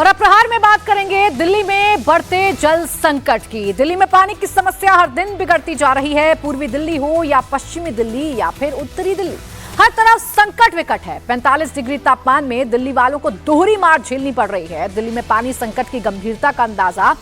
और अब प्रहार में बात करेंगे दिल्ली में बढ़ते जल संकट की। दिल्ली में पानी की समस्या हर दिन बिगड़ती जा रही है। पूर्वी दिल्ली हो या पश्चिमी दिल्ली या फिर उत्तरी दिल्ली, हर तरफ संकट विकट है। 45 डिग्री तापमान में दिल्ली वालों को दोहरी मार झेलनी पड़ रही है। दिल्ली में पानी संकट की गंभीरता का अंदाजा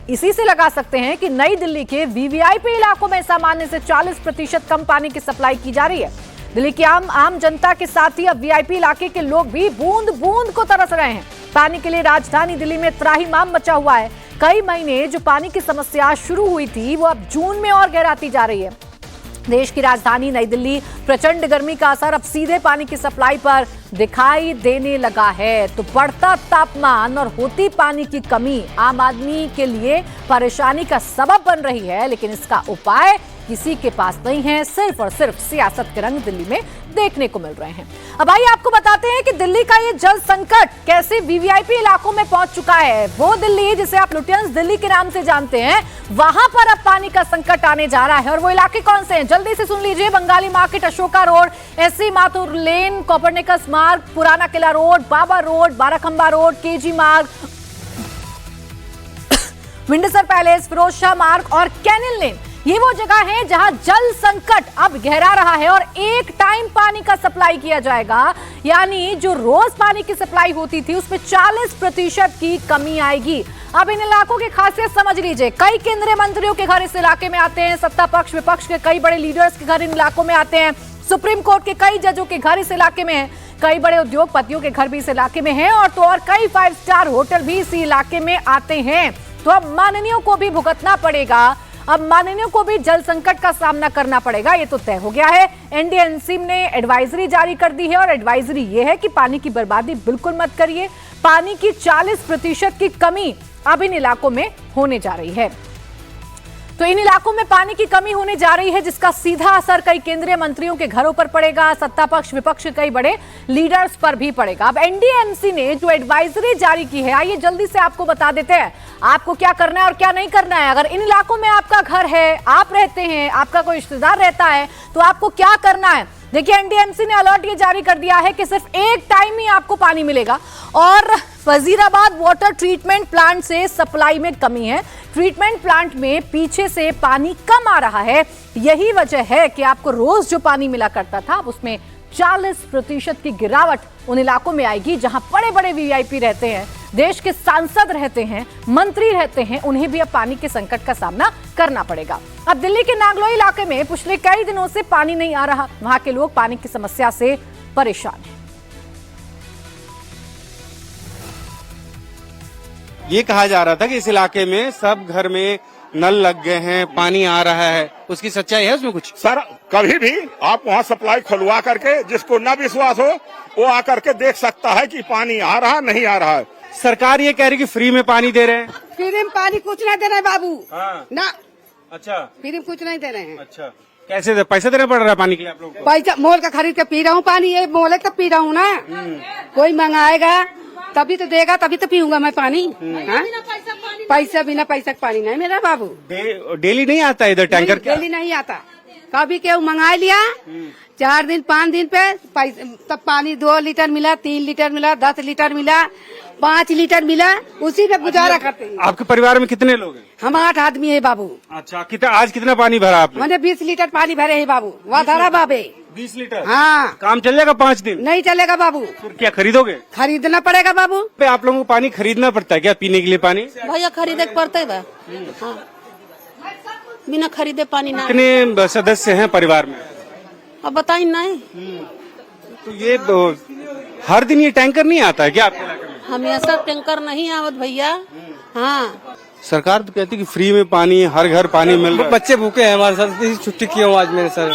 इसी से लगा सकते हैं कि नई दिल्ली के वीवीआईपी इलाकों में सामान्य से 40% कम पानी की सप्लाई की जा रही है। दिल्ली की आम जनता के साथ ही अब वीआईपी इलाके के लोग भी बूंद बूंद को तरस रहे हैं। पानी के लिए राजधानी दिल्ली में त्राहिमाम मचा हुआ है। कई महीने जो पानी की समस्या शुरू हुई थी वो अब जून में और गहराती जा रही है। देश की राजधानी नई दिल्ली प्रचंड गर्मी का असर अब सीधे पानी की सप्लाई पर दिखाई देने लगा है। तो बढ़ता तापमान और होती पानी की कमी आम आदमी के लिए परेशानी का सबब बन रही है, लेकिन इसका उपाय किसी के पास नहीं है। सिर्फ और सिर्फ सियासत के रंग दिल्ली में देखने को मिल रहे हैं। अब आइए आपको बताते हैं कि दिल्ली का ये जल संकट कैसे वीवीआईपी इलाकों में पहुंच चुका है। वो दिल्ली जिसे आप लुटियंस दिल्ली के नाम से जानते हैं, वहां पर अब पानी का संकट आने जा रहा है। और वो इलाके कौन से हैं, जल्दी से सुन लीजिए। Bengali market, Ashoka road, SC Mathur lane, Copernicus मार्ग, Purana Qila road, Baba road, Barakhamba road, KG मार्ग, विंडसर पैलेस, फिरोज शाह मार्ग और कैनिल लेन। ये वो जगह है जहां जल संकट अब गहरा रहा है और एक टाइम पानी का सप्लाई किया जाएगा, यानी जो रोज पानी की सप्लाई होती थी उसमें 40% की कमी आएगी। अब इन इलाकों की खासियत समझ लीजिए। कई केंद्रीय मंत्रियों के घर इस इलाके में आते हैं, सत्ता पक्ष विपक्ष के कई बड़े लीडर्स के घर इन इलाकों में आते हैं, सुप्रीम कोर्ट के कई जजों के घर इस इलाके में हैं, कई बड़े उद्योगपतियों के घर भी इस इलाके में हैं और तो और कई 5 स्टार होटल भी इसी इलाके में आते हैं। तो अब माननीयों को भी भुगतना पड़ेगा, अब माननीयों को भी जल संकट का सामना करना पड़ेगा, ये तो तय हो गया है। एनडीएमसी ने एडवाइजरी जारी कर दी है और एडवाइजरी ये है कि पानी की बर्बादी बिल्कुल मत करिए। पानी की 40% की कमी अब इन इलाकों में होने जा रही है। तो इन इलाकों में पानी की कमी होने जा रही है, जिसका सीधा असर कई केंद्रीय मंत्रियों के घरों पर पड़ेगा, सत्ता पक्ष विपक्ष के कई बड़े लीडर्स पर भी पड़ेगा। अब एनडीएमसी ने जो एडवाइजरी जारी की है, आइए जल्दी से आपको बता देते हैं आपको क्या करना है और क्या नहीं करना है। अगर इन इलाकों में आपका घर है, आप रहते हैं, आपका कोई रिश्तेदार रहता है, तो आपको क्या करना है। देखिए, एनडीएमसी ने अलर्ट ये जारी कर दिया है कि सिर्फ एक टाइम ही आपको पानी मिलेगा और वजीराबाद वाटर ट्रीटमेंट प्लांट से सप्लाई में कमी है। ट्रीटमेंट प्लांट में पीछे से पानी कम आ रहा है। यही वजह है कि आपको रोज जो पानी मिला करता था, अब उसमें 40% की गिरावट उन इलाकों में आएगी जहां बड़े बड़े वीआईपी रहते हैं, देश के सांसद रहते हैं, मंत्री रहते हैं। उन्हें भी अब पानी के संकट का सामना करना पड़ेगा। अब दिल्ली के नागलोई इलाके में पिछले कई दिनों से पानी नहीं आ रहा। वहां के लोग पानी की समस्या से परेशान हैं। ये कहा जा रहा था कि इस इलाके में सब घर में नल लग गए हैं, पानी आ रहा है, उसकी सच्चाई है उसमें कुछ? सर, कभी भी आप वहाँ सप्लाई खुलवा करके, जिसको न विश्वास हो वो आकर के देख सकता है कि पानी आ रहा नहीं आ रहा है। सरकार ये कह रही कि फ्री में पानी दे रहे हैं। फ्री में पानी कुछ नहीं दे रहे बाबू। हाँ। ना, अच्छा, फ्री में कुछ नहीं दे रहे हैं। अच्छा, कैसे पैसे देना पड़ रहा है पानी के लिए आप लोगों को? पैसा मोल का खरीद के पी रहा हूँ पानी, ये मोल का पी रहा हूँ ना। कोई मंगाएगा तभी तो देगा, तभी तो पीऊंगा मैं पानी। पैसा बिना पैसा का पानी नहीं मेरा बाबू। डेली नहीं आता इधर टैंकर? डेली नहीं आता, कभी केहू मंगा लिया 4 दिन 5 दिन पे तब पानी 2 लीटर मिला, 3 लीटर मिला, 10 लीटर मिला, 5 लीटर मिला, उसी पे गुजारा करते हैं। आपके परिवार में कितने लोग हैं? हम 8 आदमी है बाबू। अच्छा, आज कितना पानी भरा आपने? मैंने 20 लीटर पानी भरे है बाबू। वह धरा बाबे 20 लीटर? हाँ। काम चल जाएगा 5 दिन? नहीं चलेगा बाबू। फिर क्या खरीदोगे? खरीदना पड़ेगा बाबू। पे आप लोगों को पानी खरीदना पड़ता है क्या पीने के लिए पानी? भैया खरीदे पड़ते बा। हाँ। बिना खरीदे पानी ना। कितने सदस्य हैं परिवार में? अब बताइए नहीं। तो ये हर दिन ये टैंकर नहीं आता है क्या आपके इलाके में? हमेशा टैंकर नहीं आवत भैया। हाँ, सरकार तो कहती है कि फ्री में पानी, हर घर पानी मिल रहा है। बच्चे भूखे हैं हमारे साथ, छुट्टी की हूँ आज मेरे सर।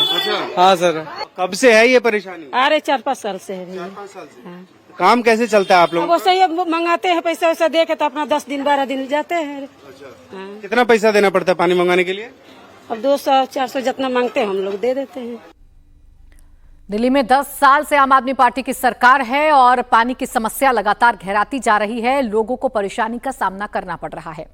हाँ सर। कब से है ये परेशानी? अरे 4-5 साल से है भैया। 4-5 साल से। हाँ। काम कैसे चलता है आप लोग? वो सही मंगाते हैं, पैसा वैसा दे के तो अपना 10 दिन 12 दिन जाते हैं। हाँ। कितना पैसा देना पड़ता है पानी मंगाने के लिए? अब 200-400 जितना मांगते हैं हम लोग दे देते हैं। दिल्ली में 10 साल से आम आदमी पार्टी की सरकार है और पानी की समस्या लगातार गहराती जा रही है। लोगों को परेशानी का सामना करना पड़ रहा है।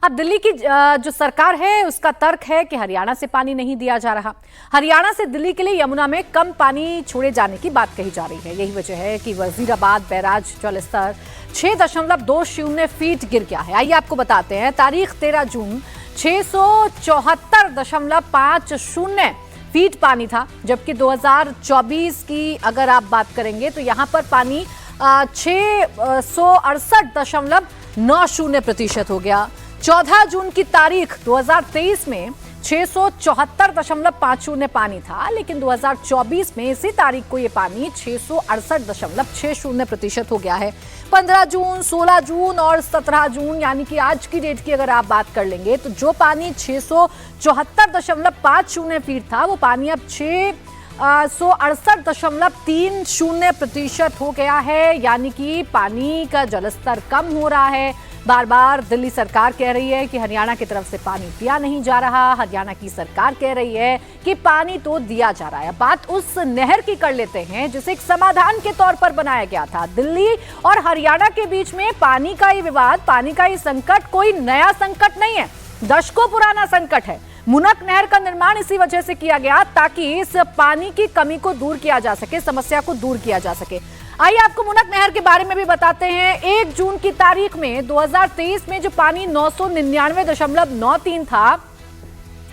अब दिल्ली की जो सरकार है उसका तर्क है कि हरियाणा से पानी नहीं दिया जा रहा। हरियाणा से दिल्ली के लिए यमुना में कम पानी छोड़े जाने की बात कही जा रही है। यही वजह है कि वजीराबाद बैराज जलस्तर 6.20 फीट गिर गया है। आइए आपको बताते हैं, तारीख 13 जून 674.50 फीट पानी था, जबकि 2024 की अगर आप बात करेंगे तो यहां पर पानी 668.90% हो गया। 14 जून की तारीख 2023 में 674.50 पानी था, लेकिन 2024 में इसी तारीख को ये पानी 668.60% हो गया है। 15 जून, 16 जून और 17 जून यानी कि आज की डेट की अगर आप बात कर लेंगे तो जो पानी 674.50 फीट था वो पानी अब 668.30% हो गया है। यानी कि पानी का जलस्तर कम हो रहा है। बार बार दिल्ली सरकार कह रही है कि हरियाणा की तरफ से पानी दिया नहीं जा रहा। हरियाणा की सरकार कह रही है कि पानी तो दिया जा रहा है। बात उस नहर की कर लेते हैं जिसे एक समाधान के तौर पर बनाया गया था। दिल्ली और हरियाणा के बीच में पानी का ये विवाद, पानी का ये संकट कोई नया संकट नहीं है, दशकों पुराना संकट है। मुनक नहर का निर्माण इसी वजह से किया गया ताकि इस पानी की कमी को दूर किया जा सके, समस्या को दूर किया जा सके। आइए आपको मुनक नहर के बारे में भी बताते हैं। 1 जून की तारीख में 2023 में जो पानी 999.93 था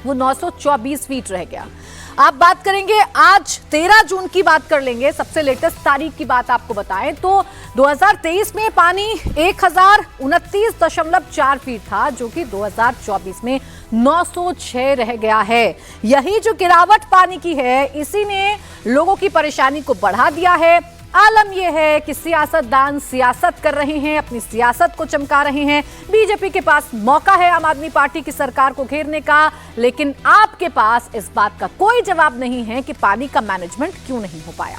वो 924 फीट रह गया। आप बात करेंगे आज 13 जून की बात कर लेंगे, सबसे लेटेस्ट तारीख की बात आपको बताएं तो 2023 में पानी 1029.4 फीट था, जो कि 2024 में 906 रह गया है। यही जो गिरावट पानी की है इसी ने लोगों की परेशानी को बढ़ा दिया है। आलम यह है कि सियासतदान सियासत कर रहे हैं, अपनी सियासत को चमका रहे हैं। बीजेपी के पास मौका है आम आदमी पार्टी की सरकार को घेरने का, लेकिन आपके पास इस बात का कोई जवाब नहीं है कि पानी का मैनेजमेंट क्यों नहीं हो पाया।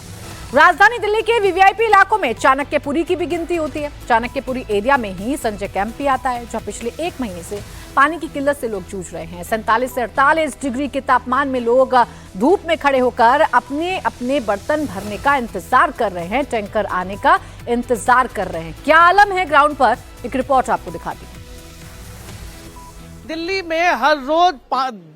राजधानी दिल्ली के वीवीआईपी इलाकों में चाणक्यपुरी की भी गिनती होती है। चाणक्यपुरी एरिया में ही संजय कैंप भी आता है, जहां पिछले 1 महीने से पानी की किल्लत से लोग जूझ रहे हैं। 47 से 48 डिग्री के तापमान में लोग धूप में खड़े होकर अपने अपने बर्तन भरने का इंतजार कर रहे हैं, टैंकर आने का इंतजार कर रहे हैं। क्या आलम है ग्राउंड पर, एक रिपोर्ट आपको दिखाती हूं। दिल्ली में हर रोज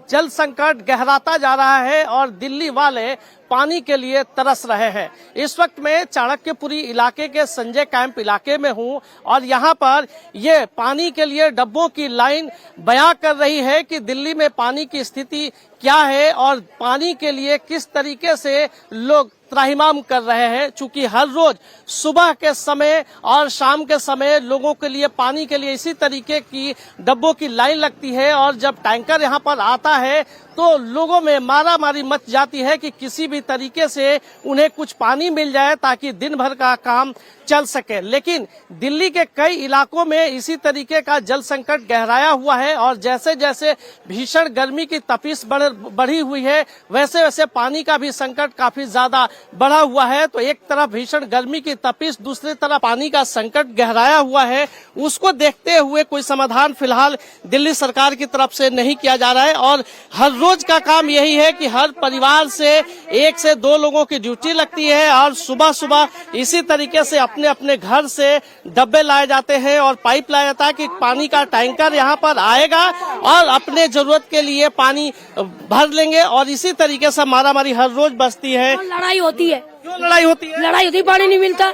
जल संकट गहराता जा रहा है और दिल्ली वाले पानी के लिए तरस रहे हैं। इस वक्त मैं चाणक्यपुरी इलाके के संजय कैंप इलाके में हूं और यहां पर ये पानी के लिए डब्बों की लाइन बयां कर रही है कि दिल्ली में पानी की स्थिति क्या है और पानी के लिए किस तरीके से लोग त्राहिमाम कर रहे हैं। चूंकि हर रोज सुबह के समय और शाम के समय लोगों के लिए पानी के लिए इसी तरीके की डब्बों की लाइन लगती है और जब टैंकर यहां पर आता है तो लोगों में मारामारी मच जाती है कि किसी भी तरीके से उन्हें कुछ पानी मिल जाए ताकि दिन भर का काम चल सके। लेकिन दिल्ली के कई इलाकों में इसी तरीके का जल संकट गहराया हुआ है और जैसे जैसे भीषण गर्मी की तपिश बढ़ी हुई है वैसे वैसे पानी का भी संकट काफी ज्यादा बढ़ा हुआ है। तो एक तरफ भीषण गर्मी की तपिश, दूसरी तरफ पानी का संकट गहराया हुआ है। उसको देखते हुए कोई समाधान फिलहाल दिल्ली सरकार की तरफ से नहीं किया जा रहा है और हर रोज का काम यही है कि हर परिवार से 1 से 2 लोगों की ड्यूटी लगती है और सुबह सुबह इसी तरीके से अपने अपने घर से डब्बे लाए जाते हैं और पाइप लाया जाता है कि पानी का टैंकर यहाँ पर आएगा और अपने जरूरत के लिए पानी भर लेंगे और इसी तरीके से मारामारी हर रोज बसती है। लड़ाई होती है। क्यों लड़ाई होती है? लड़ाई होती है, पानी नहीं मिलता,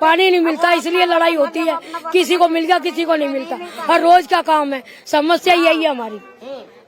पानी नहीं मिलता इसलिए लड़ाई होती है। किसी को मिल गया किसी को नहीं मिलता, हर रोज का काम है। समस्या यही है हमारी,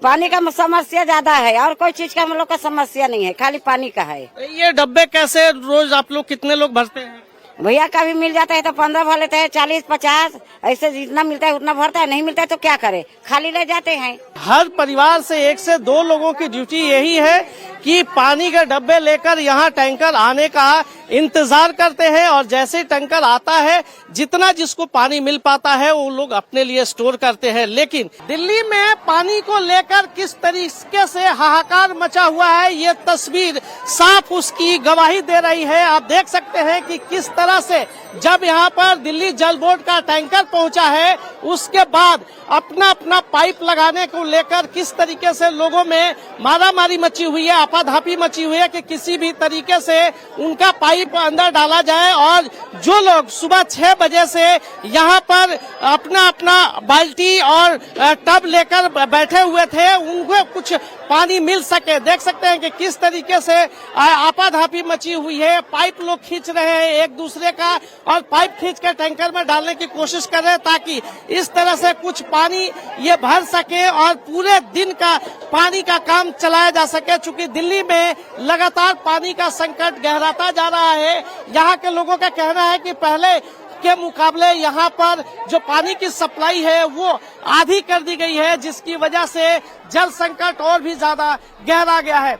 पानी का समस्या ज्यादा है और कोई चीज का हम लोग का समस्या नहीं है, खाली पानी का है। ये डब्बे कैसे रोज आप लोग कितने लोग भरते हैं? भैया का भी मिल जाता है तो 15 भर लेते हैं, 40-50 ऐसे जितना मिलता है उतना भरता है, नहीं मिलता है तो क्या करे, खाली ले जाते हैं। हर परिवार से 1 से 2 लोगों की ड्यूटी यही है कि पानी के डब्बे लेकर यहाँ टैंकर आने का इंतजार करते हैं और जैसे टैंकर आता है जितना जिसको पानी मिल पाता है वो लोग अपने लिए स्टोर करते हैं। लेकिन दिल्ली में पानी को लेकर किस तरीके से हाहाकार मचा हुआ है ये तस्वीर साफ उसकी गवाही दे रही है। आप देख सकते हैं कि किस तरह से जब यहाँ पर दिल्ली जल बोर्ड का टैंकर पहुंचा है उसके बाद अपना अपना पाइप लगाने को लेकर किस तरीके से लोगों में मारामारी मची हुई है। आप आपाधापी मची हुई है कि किसी भी तरीके से उनका पाइप अंदर डाला जाए और जो लोग सुबह 6 बजे से यहाँ पर अपना अपना बाल्टी और टब लेकर बैठे हुए थे उनको कुछ पानी मिल सके। देख सकते हैं कि किस तरीके से आपाधापी मची हुई है। पाइप लोग खींच रहे हैं एक दूसरे का और पाइप खींच कर टैंकर में डालने की कोशिश कर रहे हैं ताकि इस तरह से कुछ पानी ये भर सके और पूरे दिन का पानी का काम चलाया जा सके। चूंकि दिल्ली में लगातार पानी का संकट गहराता जा रहा है, यहाँ के लोगों का कहना है कि पहले के मुकाबले यहाँ पर जो पानी की सप्लाई है वो आधी कर दी गई है, जिसकी वजह से जल संकट और भी ज्यादा गहरा गया है।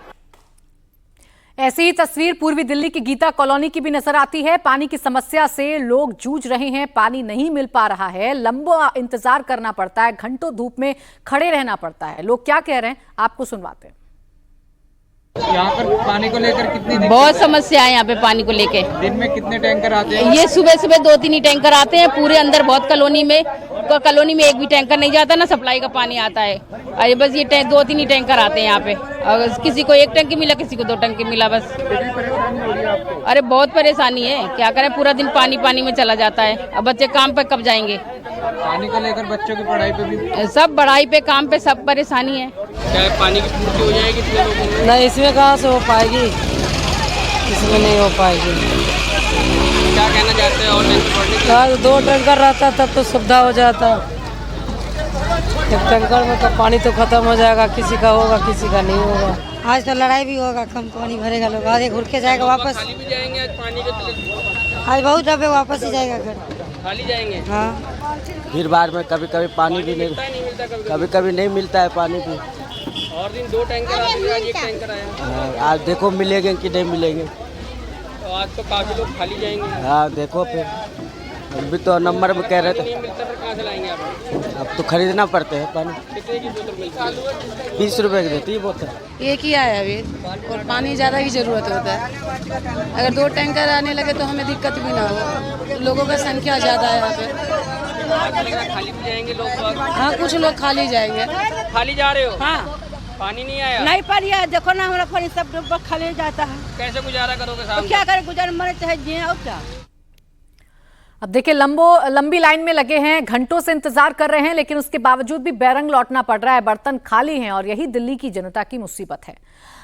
ऐसी ही तस्वीर पूर्वी दिल्ली की गीता कॉलोनी की भी नजर आती है। पानी की समस्या से लोग जूझ रहे हैं, पानी नहीं मिल पा रहा है, लंबा इंतजार करना पड़ता है, घंटों धूप में खड़े रहना पड़ता है। लोग क्या कह रहे हैं आपको सुनवाते हैं। यहाँ पर पानी को लेकर कितनी बहुत समस्या है यहाँ पे पानी को लेके। दिन में कितने टैंकर आते हैं? ये सुबह सुबह 2-3 ही टैंकर आते हैं पूरे अंदर बहुत कॉलोनी में एक भी टैंकर नहीं जाता, ना सप्लाई का पानी आता है। अरे बस ये 2-3 ही टैंकर आते हैं यहाँ पे और किसी को 1 टंकी मिला, किसी को 2 टंकी मिला बस। अरे बहुत परेशानी है, क्या करें, पूरा दिन पानी में चला जाता है। अब बच्चे काम पे कब जाएंगे? पानी को लेकर बच्चों की पढ़ाई पे भी, सब पढ़ाई पे काम पे सब परेशानी है। क्या पानी की पूर्ति हो जाएगी? नहीं, इसमें कहाँ से हो पाएगी, इसमें नहीं हो पाएगी। क्या कहना चाहते हैं? और 2 टैंकर रहता तब तो सुविधा हो जाता। 1 टैंकर में तो पानी तो खत्म हो जाएगा, किसी का होगा किसी का नहीं होगा। आज तो लड़ाई भी होगा, कम पानी भरेगा लोग, आगे घुर के जाएगा वापस। खाली भी जाएंगे आज पानी के? आज बहुत डबे वापस ही जाएगा घर, खाली जाएंगे। हाँ। फिर बाद में कभी कभी पानी भी नहीं, कभी नहीं मिलता है पानी भी। और दिन 2 टैंकर आते हैं, आज 1 टैंकर आया। आज देखो मिलेंगे कि नहीं मिलेंगे। तो आज तो काफी लोग खाली जाएंगे। हाँ देखो, फिर अभी तो नंबर में कह रहे थे। नहीं मिलता फिर कहाँ से लाएंगे आप? अब तो खरीदना पड़ते है पानी। कितने की बोतल मिलती है? 20 रुपए की देती है बोतल। एक ही आया अभी और पानी ज्यादा ही जरूरत होता है। अगर 2 टैंकर आने लगे तो हमें दिक्कत भी ना हो। लोगों का संख्या ज्यादा है यहाँ पे। खाली भी जाएंगे लोग? हाँ, कुछ लोग खाली जाएंगे। खाली जा रहे हो? हाँ, पानी नहीं आया? नहीं पर यह देखो ना, हमारा पानी सब खाली जाता है। कैसे गुजारा करोगे साहब? क्या करें, गुजारा मरे चाहे जिए और क्या। अब देखिए लंबी लाइन में लगे हैं, घंटों से इंतजार कर रहे हैं, लेकिन उसके बावजूद भी बैरंग लौटना पड़ रहा है, बर्तन खाली हैं और यही दिल्ली की जनता की मुसीबत है।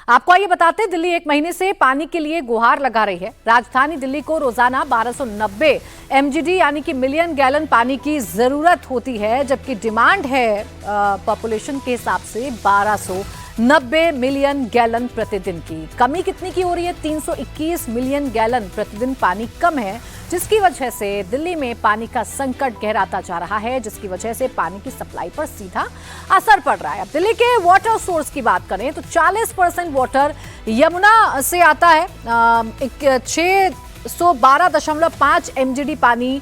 आपको आइए बताते हैं, दिल्ली 1 महीने से पानी के लिए गुहार लगा रही है। राजधानी दिल्ली को रोजाना 1290 MGD यानी कि मिलियन गैलन पानी की जरूरत होती है, जबकि डिमांड है पॉपुलेशन के हिसाब से 1290 मिलियन गैलन प्रतिदिन की। कमी कितनी की हो रही है? 321 मिलियन गैलन प्रतिदिन पानी कम है, जिसकी वजह से दिल्ली में पानी का संकट गहराता जा रहा है, जिसकी वजह से पानी की सप्लाई पर सीधा असर पड़ रहा है। अब दिल्ली के वाटर सोर्स की बात करें तो 40% वाटर यमुना से आता है। 612.5 MGD पानी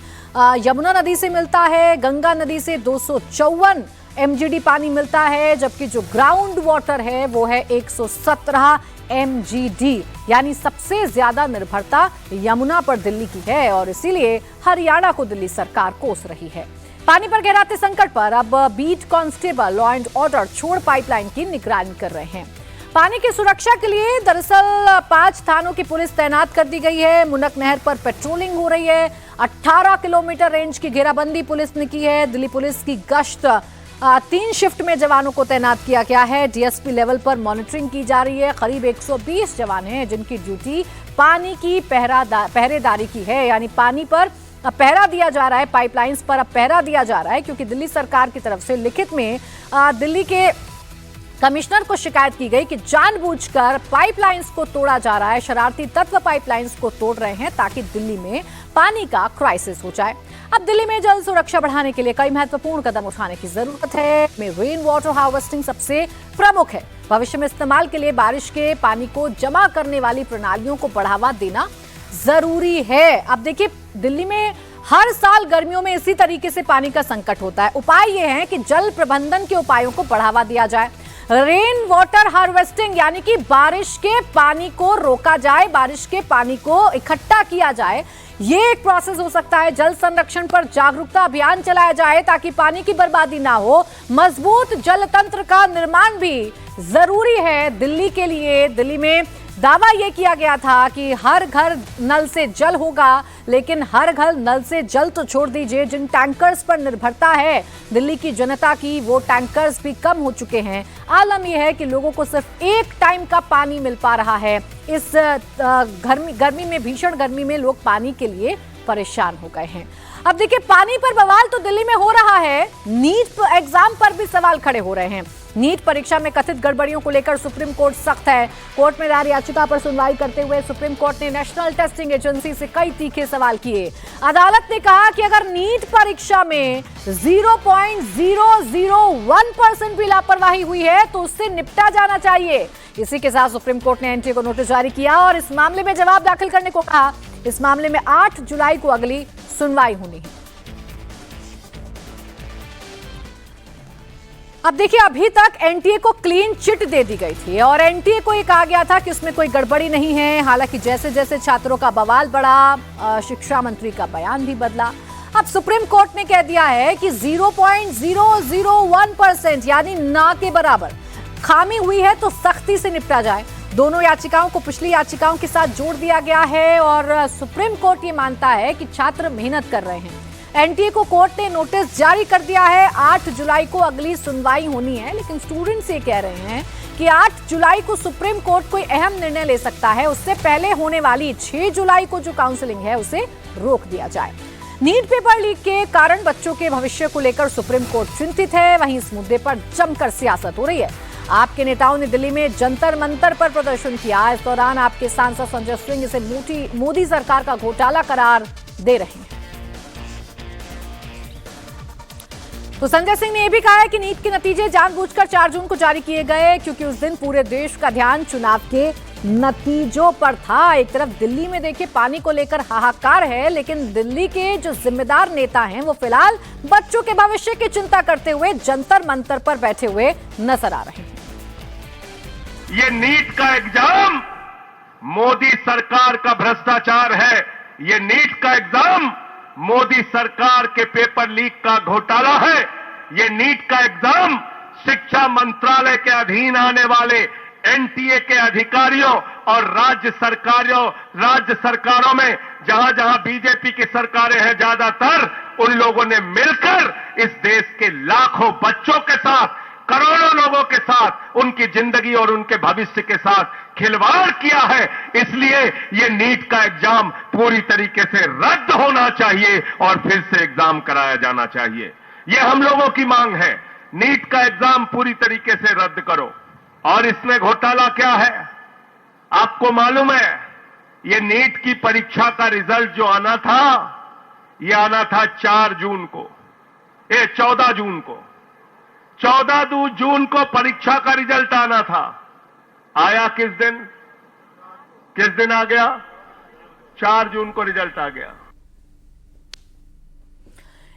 यमुना नदी से मिलता है। गंगा नदी से 254 MGD पानी मिलता है, जबकि जो ग्राउंड वाटर है वो है 117 MGD, यानी सबसे ज्यादा निर्भरता यमुना पर दिल्ली की है और इसीलिए हरियाणा को दिल्ली सरकार कोस रही है। पानी पर गहराते संकट पर अब beat constable law and order छोड़ पाइपलाइन की निगरानी कर रहे हैं। पानी की सुरक्षा के लिए दरअसल 5 थानों की पुलिस तैनात कर दी गई है। मुनक नहर पर पेट्रोलिंग हो रही है। 18 किलोमीटर रेंज की घेराबंदी पुलिस ने की है। दिल्ली पुलिस की गश्त 3 शिफ्ट में जवानों को तैनात किया गया है। डीएसपी लेवल पर मॉनिटरिंग की जा रही है। करीब 120 जवान हैं जिनकी ड्यूटी पानी की पहरेदारी की है, यानी पानी पर पहरा दिया जा रहा है, पाइपलाइंस पर अब पहरा दिया जा रहा है, क्योंकि दिल्ली सरकार की तरफ से लिखित में दिल्ली के कमिश्नर को शिकायत की गई कि जानबूझकर पाइपलाइंस को तोड़ा जा रहा है। शरारती तत्व पाइपलाइंस को तोड़ रहे हैं ताकि दिल्ली में पानी का क्राइसिस हो जाए। अब दिल्ली में जल सुरक्षा बढ़ाने के लिए कई महत्वपूर्ण कदम उठाने की जरूरत है। में रेन वाटर हार्वेस्टिंग सबसे प्रमुख है। भविष्य में इस्तेमाल के लिए बारिश के पानी को जमा करने वाली प्रणालियों को बढ़ावा देना जरूरी है। अब देखिए, दिल्ली में हर साल गर्मियों में इसी तरीके से पानी का संकट होता है। उपाय ये है कि जल प्रबंधन के उपायों को बढ़ावा दिया जाए। रेन वाटर हार्वेस्टिंग यानी कि बारिश के पानी को रोका जाए, बारिश के पानी को इकट्ठा किया जाए, ये एक प्रोसेस हो सकता है। जल संरक्षण पर जागरूकता अभियान चलाया जाए ताकि पानी की बर्बादी ना हो। मजबूत जल तंत्र का निर्माण भी जरूरी है दिल्ली के लिए। दिल्ली में दावा यह किया गया था कि हर घर नल से जल होगा, लेकिन हर घर नल से जल तो छोड़ दीजिए, जिन टैंकर्स पर निर्भरता है दिल्ली की जनता की, वो टैंकर्स भी कम हो चुके हैं। आलम यह है कि लोगों को सिर्फ एक टाइम का पानी मिल पा रहा है। इस गर्मी में, भीषण गर्मी में लोग पानी के लिए परेशान हो गए हैं। अब देखिए, पानी पर बवाल तो दिल्ली में हो रहा है, नीट एग्जाम पर भी सवाल खड़े हो रहे हैं। नीट परीक्षा में कथित गड़बड़ियों को लेकर सुप्रीम कोर्ट सख्त है। कोर्ट में दायर याचिका पर सुनवाई करते हुए सुप्रीम कोर्ट ने नेशनल टेस्टिंग एजेंसी से कई तीखे सवाल किए। अदालत ने कहा कि अगर नीट परीक्षा में 0.001% भी लापरवाही हुई है तो उससे निपटा जाना चाहिए। इसी के साथ सुप्रीम कोर्ट ने एनटीए को नोटिस जारी किया और इस मामले में जवाब दाखिल करने को कहा। इस मामले में 8 जुलाई को अगली सुनवाई होनी है। अब देखिए, अभी तक एनटीए को क्लीन चिट दे दी गई थी और एनटीए को ये कहा गया था कि उसमें कोई गड़बड़ी नहीं है। हालांकि जैसे जैसे छात्रों का बवाल बढ़ा, शिक्षा मंत्री का बयान भी बदला। अब सुप्रीम कोर्ट ने कह दिया है कि 0.001% यानी ना के बराबर खामी हुई है तो सख्ती से निपटा जाए। दोनों याचिकाओं को पिछली याचिकाओं के साथ जोड़ दिया गया है और सुप्रीम कोर्ट ये मानता है कि छात्र मेहनत कर रहे हैं। एनटीए को कोर्ट ने नोटिस जारी कर दिया है। 8 जुलाई को अगली सुनवाई होनी है, लेकिन स्टूडेंट्स ये कह रहे हैं कि 8 जुलाई को सुप्रीम कोर्ट कोई अहम निर्णय ले सकता है। उससे पहले होने वाली 6 जुलाई को जो काउंसलिंग है उसे रोक दिया जाए। नीट पेपर लीक के कारण बच्चों के भविष्य को लेकर सुप्रीम कोर्ट चिंतित है। वहीं इस मुद्दे पर जमकर सियासत हो रही है। आपके नेताओं ने दिल्ली में जंतर मंतर पर प्रदर्शन किया। इस दौरान आपके सांसद संजय सिंह इसे मोदी सरकार का घोटाला करार दे रहे हैं। तो संजय सिंह ने यह भी कहा है कि नीट के नतीजे जानबूझकर 4 जून को जारी किए गए क्योंकि उस दिन पूरे देश का ध्यान चुनाव के नतीजों पर था। एक तरफ दिल्ली में देखिए पानी को लेकर हाहाकार है, लेकिन दिल्ली के जो जिम्मेदार नेता हैं वो फिलहाल बच्चों के भविष्य की चिंता करते हुए जंतर मंतर पर बैठे हुए नजर आ रहे हैं। ये नीट का एग्जाम मोदी सरकार का भ्रष्टाचार है। ये नीट का एग्जाम मोदी सरकार के पेपर लीक का घोटाला है। ये नीट का एग्जाम शिक्षा मंत्रालय के अधीन आने वाले एनटीए के अधिकारियों और राज्य सरकारों में जहां जहां बीजेपी की सरकारें हैं ज्यादातर, उन लोगों ने मिलकर इस देश के लाखों बच्चों के साथ, करोड़ों लोगों के साथ, उनकी जिंदगी और उनके भविष्य के साथ खिलवाड़ किया है। इसलिए ये नीट का एग्जाम पूरी तरीके से रद्द होना चाहिए और फिर से एग्जाम कराया जाना चाहिए। ये हम लोगों की मांग है। नीट का एग्जाम पूरी तरीके से रद्द करो। और इसमें घोटाला क्या है आपको मालूम है? ये नीट की परीक्षा का रिजल्ट जो आना था, ये आना था 4 जून को, 14 जून को। 14 जून को परीक्षा का रिजल्ट आना था। आया किस दिन आ गया? 4 जून को रिजल्ट आ गया।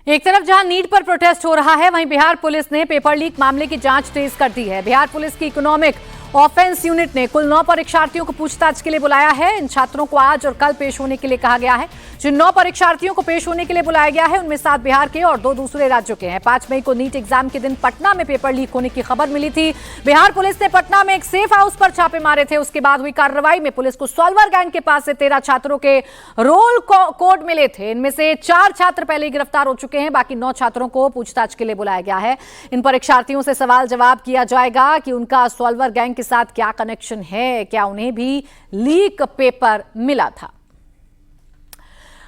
एक तरफ जहां नीट पर प्रोटेस्ट हो रहा है, वहीं बिहार पुलिस ने पेपर लीक मामले की जांच तेज कर दी है। बिहार पुलिस की इकोनॉमिक ऑफेंस यूनिट ने कुल 9 परीक्षार्थियों को पूछताछ के लिए बुलाया है। इन छात्रों को आज और कल पेश होने के लिए कहा गया है। जिन 9 परीक्षार्थियों को पेश होने के लिए बुलाया गया है, उनमें 7 बिहार के और 2 दूसरे राज्यों के हैं। 5 मई को नीट एग्जाम के दिन पटना में पेपर लीक होने की खबर मिली थी। बिहार पुलिस ने पटना में एक सेफ हाउस पर छापे मारे थे। उसके बाद हुई कार्रवाई में पुलिस को सॉल्वर गैंग के पास से 13 छात्रों के रोल कोड मिले थे। इनमें से 4 छात्र पहले ही गिरफ्तार हो चुके हैं। बाकी 9 छात्रों को पूछताछ के लिए बुलाया गया है। इन परीक्षार्थियों से सवाल जवाब किया जाएगा कि उनका सॉल्वर गैंग के साथ क्या कनेक्शन है, क्या उन्हें भी लीक पेपर मिला था।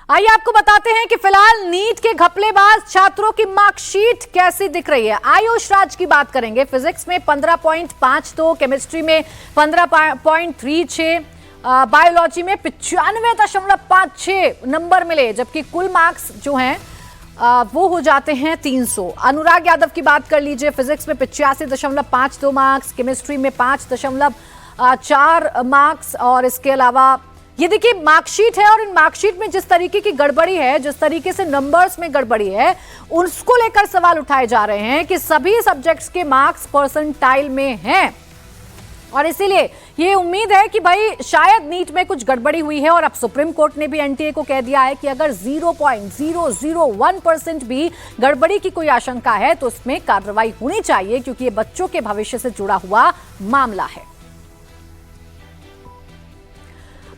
आइए आपको बताते हैं कि फिलहाल नीट के घपलेबाज छात्रों की मार्कशीट कैसी दिख रही है। आयुष राज की बात करेंगे। फिजिक्स में 15.52, केमिस्ट्री में 15.36, बायोलॉजी में 95.56 नंबर मिले, जबकि कुल मार्क्स जो हैं वो हो जाते हैं 300। अनुराग यादव की बात कर लीजिए। फिजिक्स में 85.52 मार्क्स, केमिस्ट्री में 5.4 मार्क्स और इसके अलावा ये देखिए मार्कशीट है और इन मार्कशीट में जिस तरीके की गड़बड़ी है, जिस तरीके से नंबर्स में गड़बड़ी है, उसको लेकर सवाल उठाए जा रहे हैं कि सभी सब्जेक्ट्स के मार्क्स परसेंटाइल में हैं और इसीलिए ये उम्मीद है कि भाई शायद नीट में कुछ गड़बड़ी हुई है। और अब सुप्रीम कोर्ट ने भी एनटीए को कह दिया है कि अगर 0.001% भी गड़बड़ी की कोई आशंका है तो उसमें कार्रवाई होनी चाहिए, क्योंकि ये बच्चों के भविष्य से जुड़ा हुआ मामला है।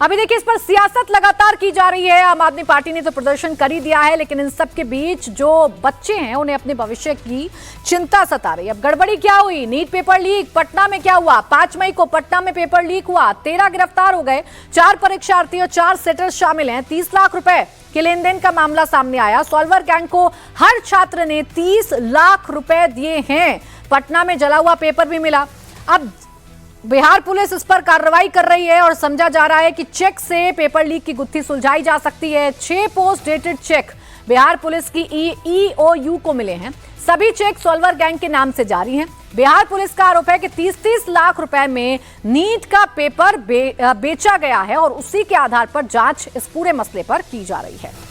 अभी देखिए, इस पर सियासत लगातार की जा रही है। आम आदमी पार्टी ने तो प्रदर्शन कर ही दिया है, लेकिन इन सब के बीच जो बच्चे हैं उन्हें अपने भविष्य की चिंता सता रही है। अब गड़बड़ी क्या हुई? नीट पेपर लीक पटना में क्या हुआ? 5 मई को पटना में पेपर लीक हुआ, 13 गिरफ्तार हो गए, 4 परीक्षार्थी और 4 सेटर्स शामिल हैं। 30 लाख रुपए के लेन देन का मामला सामने आया। सॉल्वर गैंग को हर छात्र ने 30 लाख रुपए दिए हैं। पटना में जला हुआ पेपर भी मिला। अब बिहार पुलिस इस पर कार्रवाई कर रही है और समझा जा रहा है कि चेक से पेपर लीक की गुत्थी सुलझाई जा सकती है। 6 post dated cheque Bihar police की EOU को मिले हैं। सभी चेक सॉल्वर गैंग के नाम से जारी हैं। बिहार पुलिस का आरोप है कि 30-30 लाख रुपए में नीट का पेपर बेचा गया है और उसी के आधार पर जांच इस पूरे मसले पर की जा रही है।